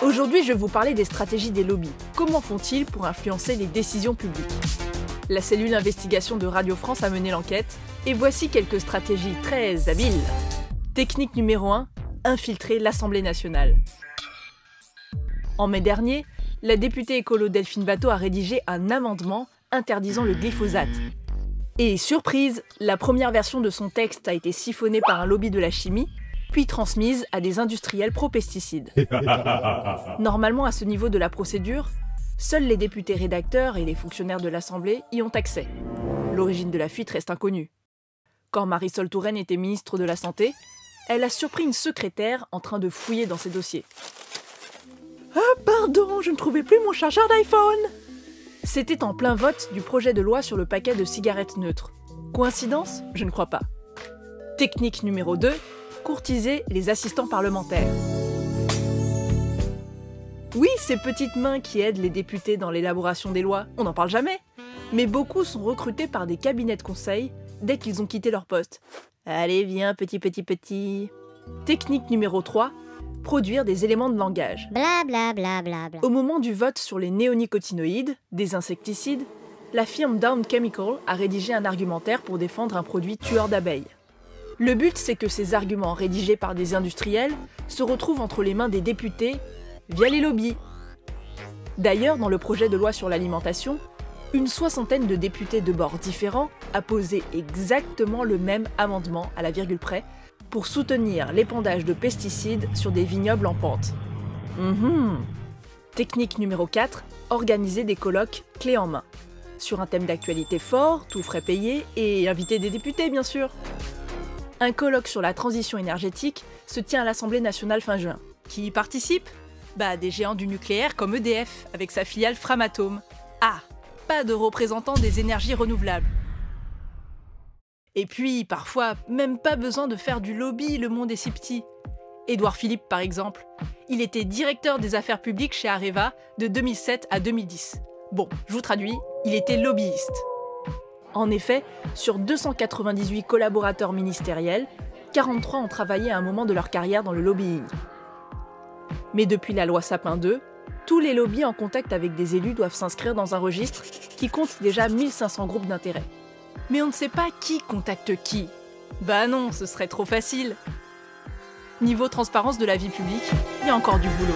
Aujourd'hui, je vais vous parler des stratégies des lobbies. Comment font-ils pour influencer les décisions publiques? La cellule investigation de Radio France a mené l'enquête, et voici quelques stratégies très habiles. Technique numéro 1, infiltrer l'Assemblée nationale. En mai dernier, la députée écolo Delphine Batho a rédigé un amendement interdisant le glyphosate. Et surprise, la première version de son texte a été siphonnée par un lobby de la chimie, puis transmise à des industriels pro-pesticides. Normalement, à ce niveau de la procédure, seuls les députés rédacteurs et les fonctionnaires de l'Assemblée y ont accès. L'origine de la fuite reste inconnue. Quand Marisol Touraine était ministre de la Santé, elle a surpris une secrétaire en train de fouiller dans ses dossiers. « Ah, pardon, je ne trouvais plus mon chargeur d'iPhone !» C'était en plein vote du projet de loi sur le paquet de cigarettes neutres. Coïncidence? Je ne crois pas. Technique numéro 2, courtiser les assistants parlementaires. Oui, ces petites mains qui aident les députés dans l'élaboration des lois, on n'en parle jamais. Mais beaucoup sont recrutés par des cabinets de conseil dès qu'ils ont quitté leur poste. Allez, viens, petit. Technique numéro 3, produire des éléments de langage. Bla bla bla bla bla. Au moment du vote sur les néonicotinoïdes, des insecticides, la firme Dow Chemical a rédigé un argumentaire pour défendre un produit tueur d'abeilles. Le but, c'est que ces arguments rédigés par des industriels se retrouvent entre les mains des députés via les lobbies. D'ailleurs, dans le projet de loi sur l'alimentation, une soixantaine de députés de bords différents a posé exactement le même amendement à la virgule près pour soutenir l'épandage de pesticides sur des vignobles en pente. Technique numéro 4, organiser des colloques clés en main. Sur un thème d'actualité fort, tout frais payé, et inviter des députés bien sûr. Un colloque sur la transition énergétique se tient à l'Assemblée nationale fin juin. Qui y participe? Des géants du nucléaire comme EDF, avec sa filiale Framatome. Ah, pas de représentants des énergies renouvelables. Et puis, parfois, même pas besoin de faire du lobby, le monde est si petit. Édouard Philippe, par exemple. Il était directeur des affaires publiques chez Areva de 2007 à 2010. Bon, je vous traduis, il était lobbyiste. En effet, sur 298 collaborateurs ministériels, 43 ont travaillé à un moment de leur carrière dans le lobbying. Mais depuis la loi Sapin 2, tous les lobbies en contact avec des élus doivent s'inscrire dans un registre qui compte déjà 1500 groupes d'intérêt. Mais on ne sait pas qui contacte qui. Non, ce serait trop facile. Niveau transparence de la vie publique, il y a encore du boulot.